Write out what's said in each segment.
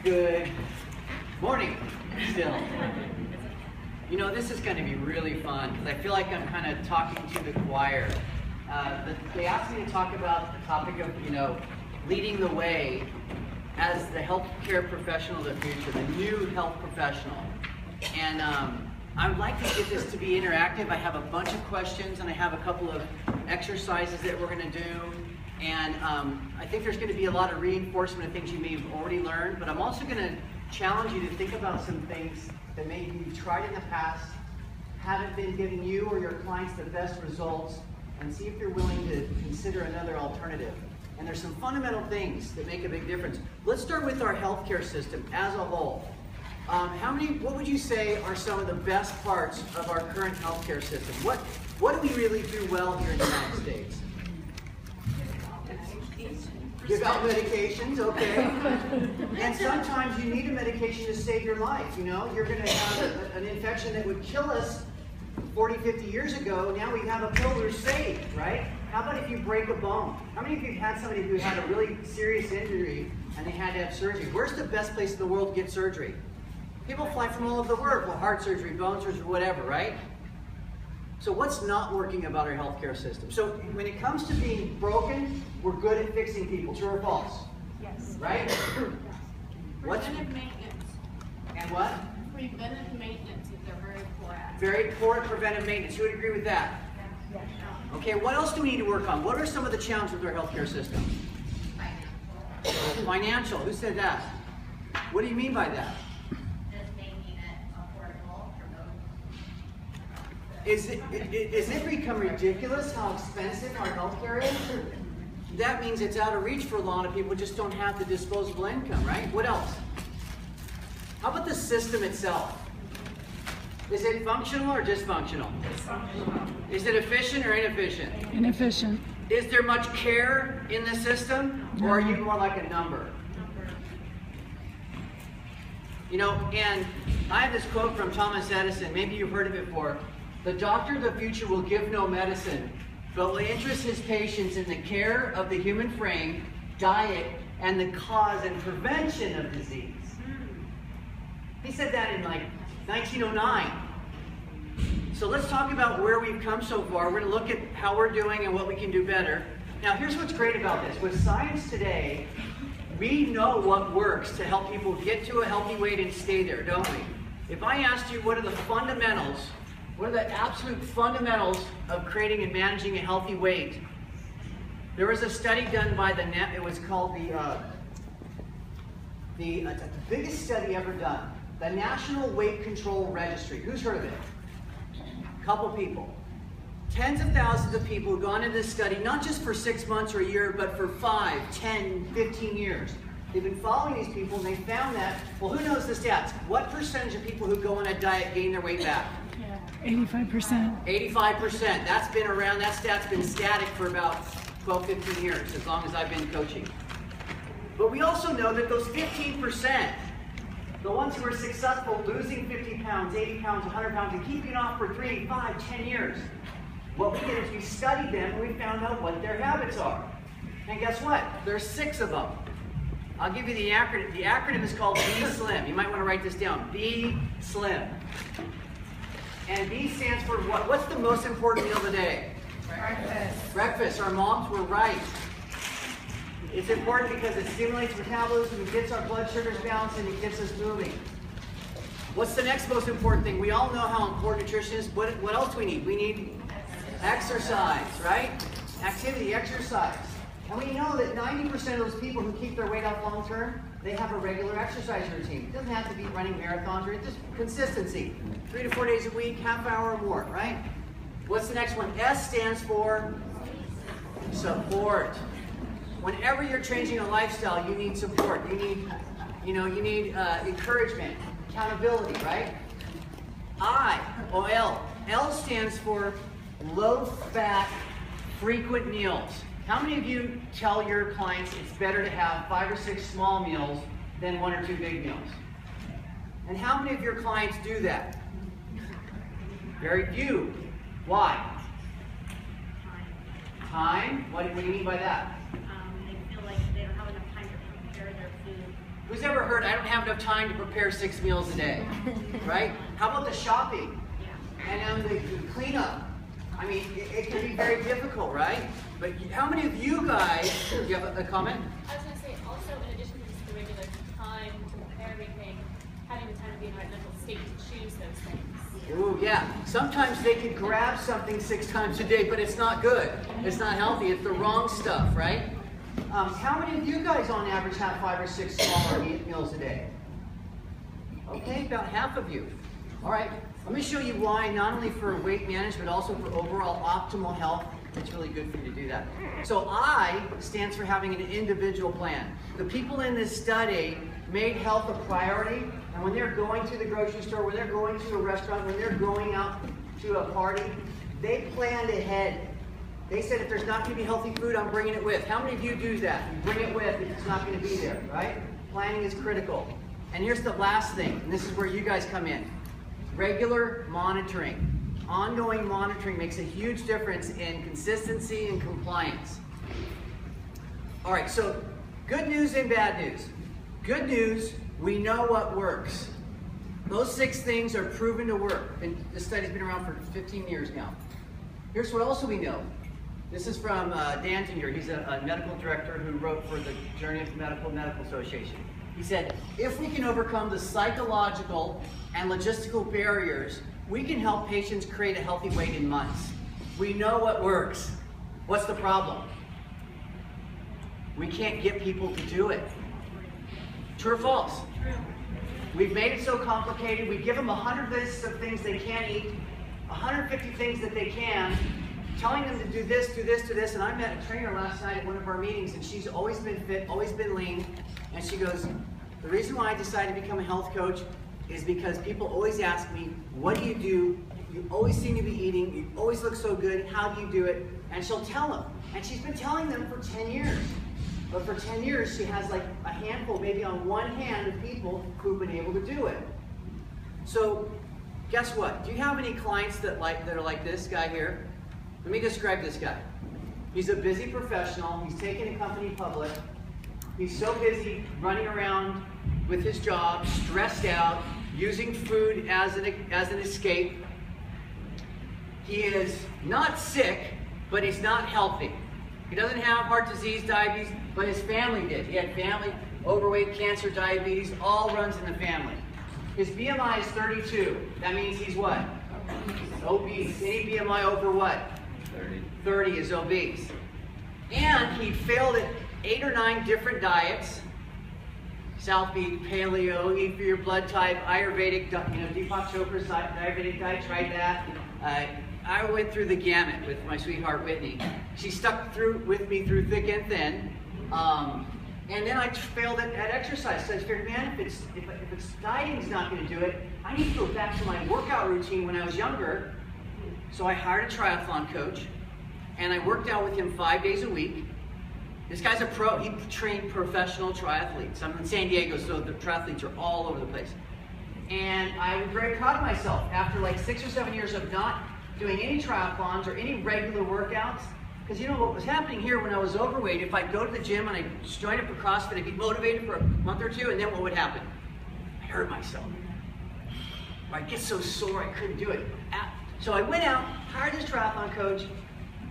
Good morning, still. You know, this is going to be really fun because I feel like I'm kind of talking to the choir. They asked me to talk about the topic of, leading the way as the healthcare professional of the future, the new health professional. And I would like to get this to be interactive. I have a bunch of questions and I have a couple of exercises that we're going to do. And I think there's going to be a lot of reinforcement of things you may have already learned, but I'm also going to challenge you to think about some things that maybe you've tried in the past, haven't been giving you or your clients the best results, and see if you're willing to consider another alternative. And there's some fundamental things that make a big difference. Let's start with our healthcare system as a whole. What would you say are some of the best parts of our current healthcare system? What do we really do well here in the United States? Give out medications, okay. And sometimes you need a medication to save your life, You're going to have an infection that would kill us 40, 50 years ago. Now we have a pill we're saved, right? How about if you break a bone? How many of you had somebody who had a really serious injury and they had to have surgery? Where's the best place in the world to get surgery? People fly from all over the world for heart surgery, bone surgery, whatever, right? So what's not working about our healthcare system? So when it comes to being broken, we're good at fixing people. True or false? Yes. Right? Preventive maintenance. And what? Preventive maintenance that they're very poor at. Very poor at preventive maintenance. You would agree with that? Yes. Okay, what else do we need to work on? What are some of the challenges with our healthcare system? Financial. Financial. Who said that? What do you mean by that? Just making it affordable for both. Is it become ridiculous how expensive our healthcare is? That means it's out of reach for a lot of people who just don't have the disposable income, right? What else? How about the system itself? Is it functional or dysfunctional? Dysfunctional. Is it efficient or inefficient? Inefficient. Is there much care in the system, or are you more like a number? And I have this quote from Thomas Edison, maybe you've heard of it before. The doctor of the future will give no medicine, but will interest his patients in the care of the human frame, diet, and the cause and prevention of disease. He said that in 1909. So let's talk about where we've come so far. We're going to look at how we're doing and what we can do better. Now here's what's great about this. With science today, we know what works to help people get to a healthy weight and stay there, don't we? If I asked you what are the fundamentals, what are the absolute fundamentals of creating and managing a healthy weight? There was a study done by it was called the biggest study ever done, the National Weight Control Registry. Who's heard of it? A couple people. Tens of thousands of people who've gone into this study, not just for 6 months or a year, but for 5, 10, 15 years. They've been following these people and they found that, well, who knows the stats? What percentage of people who go on a diet gain their weight back? 85%. 85%. That's been around, that stat's been static for about 12, 15 years, as long as I've been coaching. But we also know that those 15%, the ones who are successful losing 50 pounds, 80 pounds, 100 pounds, and keeping it off for 3, 5, 10 years, what we did is we studied them and we found out what their habits are. And guess what? There's 6 of them. I'll give you the acronym. The acronym is called B Slim. You might want to write this down. B Slim. And B stands for what? What's the most important meal of the day? Breakfast. Breakfast. Our moms were right. It's important because it stimulates metabolism, it gets our blood sugars balanced, and it gets us moving. What's the next most important thing? We all know how important nutrition is. What else do we need? We need exercise, right? Activity, exercise. And we know that 90% of those people who keep their weight off long term, they have a regular exercise routine. It doesn't have to be running marathons, or just consistency. 3 to 4 days a week, half hour or more, right? What's the next one? S stands for support. Whenever you're changing a lifestyle, you need support. You need encouragement, accountability, right? L. L stands for low-fat, frequent meals. How many of you tell your clients it's better to have 5 or 6 small meals than 1 or 2 big meals? And how many of your clients do that? Very few. Why? Time? What do you mean by that? They feel like they don't have enough time to prepare their food. Who's ever heard I don't have enough time to prepare 6 meals a day, right? How about the shopping? And then the cleanup. I mean, it can be very difficult, right? But how many of you guys, do you have a comment? I was going to say, also, in addition to just the regular time to prepare everything, having the time to be in the right mental state to choose those things. Ooh, yeah. Sometimes they can grab something 6 times a day, but it's not good. It's not healthy. It's the wrong stuff, right? How many of you guys on average have 5 or 6 smaller meals a day? Okay, about half of you. All right, let me show you why, not only for weight management, but also for overall optimal health. It's really good for you to do that. So I stands for having an individual plan. The people in this study made health a priority, and when they're going to the grocery store, when they're going to a restaurant, when they're going out to a party, they planned ahead. They said, if there's not going to be healthy food, I'm bringing it with. How many of you do that? You bring it with if it's not going to be there, right? Planning is critical. And here's the last thing, and this is where you guys come in. Regular monitoring. Ongoing monitoring makes a huge difference in consistency and compliance. All right, so good news and bad news. Good news, we know what works. Those 6 things are proven to work. And this study's been around for 15 years now. Here's what also we know. This is from Dan Ginger. He's a medical director who wrote for the Journey of Medical Association. He said, if we can overcome the psychological and logistical barriers, we can help patients create a healthy weight in months. We know what works. What's the problem? We can't get people to do it. True or false? True. We've made it so complicated. We give them 100 lists of things they can't eat, 150 things that they can, telling them to do this, do this, do this. And I met a trainer last night at one of our meetings, and she's always been fit, always been lean. And she goes, the reason why I decided to become a health coach is because people always ask me, what do? You always seem to be eating. You always look so good. How do you do it? And she'll tell them. And she's been telling them for 10 years. But for 10 years, she has like a handful, maybe on one hand, of people who've been able to do it. So guess what? Do you have any clients that are like this guy here? Let me describe this guy. He's a busy professional. He's taking a company public. He's so busy running around with his job, stressed out, using food as an escape. He is not sick, but he's not healthy. He doesn't have heart disease, diabetes, but his family did. He had family, overweight, cancer, diabetes, all runs in the family. His BMI is 32. That means he's what? Obese. Any BMI over what? 30 is obese. And he failed at 8 or 9 different diets. South Beach, paleo, eat for your blood type, Ayurvedic, Deepak Chopra's Ayurvedic diet, tried that. I went through the gamut with my sweetheart Whitney. She stuck with me through thick and thin. And then I failed at exercise. So I figured, man, if dieting's not going to do it, I need to go back to my workout routine when I was younger. So I hired a triathlon coach, and I worked out with him 5 days a week. This guy's a pro. He trained professional triathletes. I'm in San Diego, so the triathletes are all over the place. And I was very proud of myself. After like 6 or 7 years of not doing any triathlons or any regular workouts, because you know what was happening here when I was overweight, if I'd go to the gym and I'd join up for CrossFit, I'd be motivated for a month or two, and then what would happen? I'd hurt myself. Or I'd get so sore I couldn't do it. So I went out, hired this triathlon coach,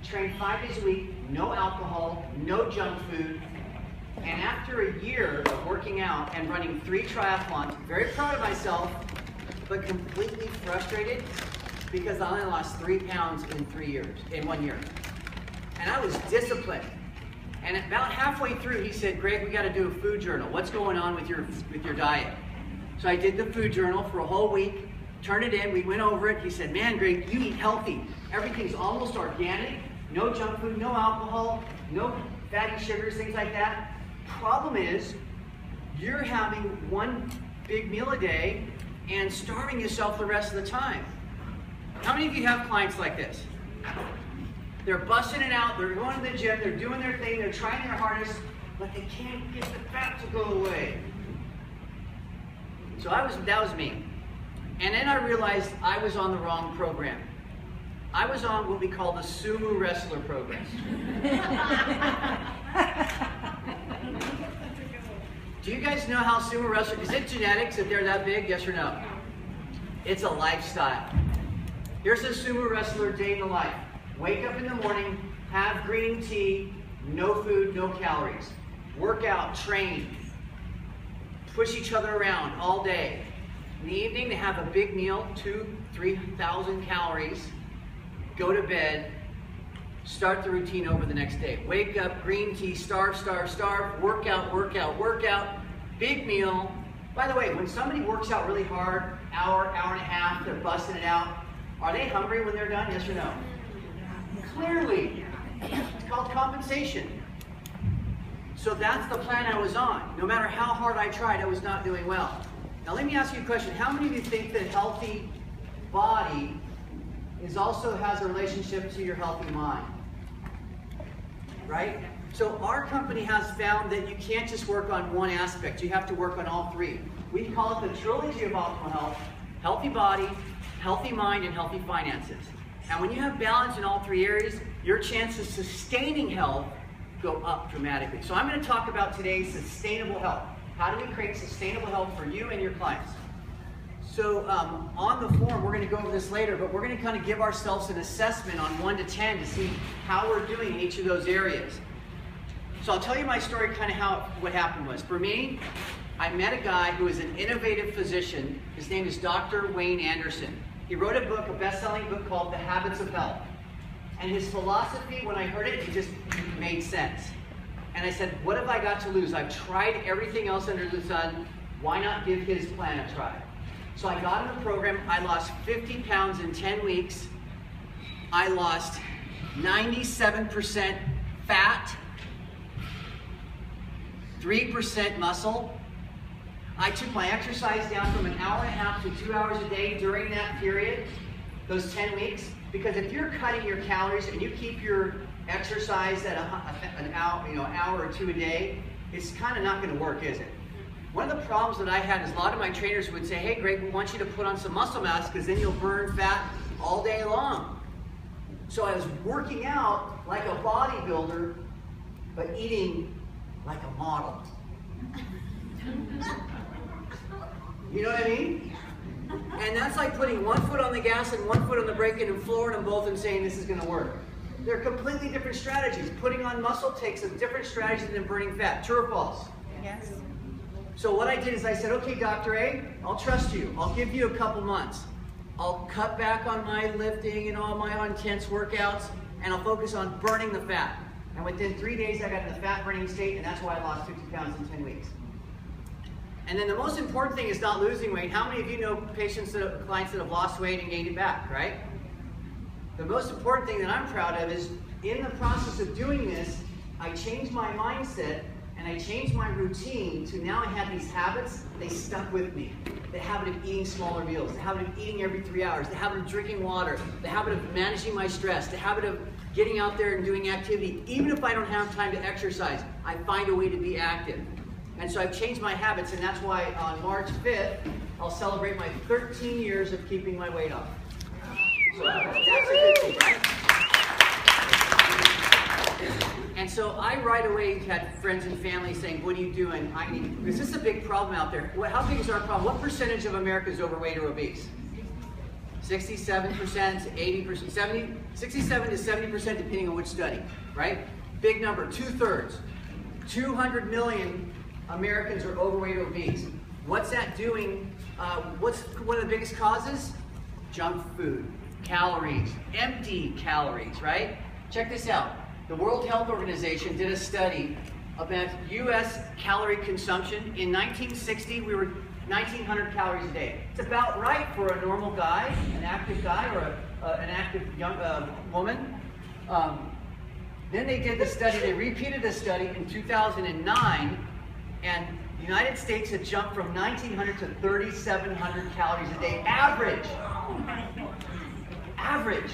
trained 5 days a week, no alcohol, no junk food. And after a year of working out and running 3 triathlons, very proud of myself, but completely frustrated because I only lost 3 pounds in 1 year. And I was disciplined. And about halfway through, he said, Greg, we got to do a food journal. What's going on with your diet? So I did the food journal for a whole week, turned it in, we went over it. He said, man, Greg, you eat healthy. Everything's almost organic, no junk food, no alcohol, no fatty sugars, things like that. Problem is, you're having 1 big meal a day and starving yourself the rest of the time. How many of you have clients like this? They're busting it out, they're going to the gym, they're doing their thing, they're trying their hardest, but they can't get the fat to go away. So that was me. And then I realized I was on the wrong program. I was on what we call the Sumo wrestler program. Do you guys know how sumo wrestlers, is it genetics that they're that big, yes or no? It's a lifestyle. Here's a sumo wrestler day in the life. Wake up in the morning, have green tea, no food, no calories. Work out, train, push each other around all day. In the evening, they have a big meal, 2,000-3,000 calories. Go to bed, start the routine over the next day. Wake up, green tea, starve, starve, starve, work out, work out, work out, big meal. By the way, when somebody works out really hard, hour, hour and a half, they're busting it out, are they hungry when they're done, yes or no? Clearly. It's called compensation. So that's the plan I was on. No matter how hard I tried, I was not doing well. Now let me ask you a question. How many of you think that healthy body also has a relationship to your healthy mind? Right? So our company has found that you can't just work on one aspect. You have to work on all three. We call it the trilogy of optimal health: healthy body, healthy mind, and healthy finances. And when you have balance in all three areas, your chances of sustaining health go up dramatically. So I'm going to talk about today sustainable health. How do we create sustainable health for you and your clients? So on the form, we're going to go over this later, but we're going to kind of give ourselves an assessment on 1 to 10 to see how we're doing in each of those areas. So I'll tell you my story, kind of what happened was. For me, I met a guy who is an innovative physician. His name is Dr. Wayne Anderson. He wrote a book, a best-selling book called The Habits of Health. And his philosophy, when I heard it, it just made sense. And I said, what have I got to lose? I've tried everything else under the sun. Why not give his plan a try? So I got in the program. I lost 50 pounds in 10 weeks. I lost 97% fat, 3% muscle. I took my exercise down from an hour and a half to 2 hours a day during that period, those 10 weeks. Because if you're cutting your calories and you keep your exercise at an hour or two a day, it's kind of not going to work, is it? One of the problems that I had is a lot of my trainers would say, hey Greg, we want you to put on some muscle mass because then you'll burn fat all day long. So I was working out like a bodybuilder, but eating like a model. You know what I mean? And that's like putting one foot on the gas and one foot on the brake and flooring them both and saying this is going to work. They're completely different strategies. Putting on muscle takes a different strategy than burning fat. True or false? Yes. So what I did is I said, okay, Dr. A, I'll trust you. I'll give you a couple months. I'll cut back on my lifting and all my intense workouts, and I'll focus on burning the fat. And within 3 days, I got in the fat burning state, and that's why I lost 50 pounds in 10 weeks. And then the most important thing is not losing weight. How many of you know clients that have lost weight and gained it back, right? The most important thing that I'm proud of is in the process of doing this, I changed my mindset and I changed my routine to now I have these habits, they stuck with me. The habit of eating smaller meals, the habit of eating every 3 hours, the habit of drinking water, the habit of managing my stress, the habit of getting out there and doing activity. Even if I don't have time to exercise, I find a way to be active. And so I've changed my habits, and that's why on March 5th, I'll celebrate my 13 years of keeping my weight off. So that's a good thing, right? And so I right away had friends and family saying, what are you doing? Because this is a big problem out there. How big is our problem? What percentage of America is overweight or obese? 67%, 80%, 70, 67 to 70% depending on which study, right? Big number, 2/3. 200 million Americans are overweight or obese. What's that doing? What's one of the biggest causes? Junk food, calories, empty calories, right? Check this out. The World Health Organization did a study about U.S. calorie consumption. In 1960, we were 1,900 calories a day. It's about right for a normal guy, an active guy, or an active young woman. Then they did the study, they repeated the study in 2009, and the United States had jumped from 1,900 to 3,700 calories a day, average. Average.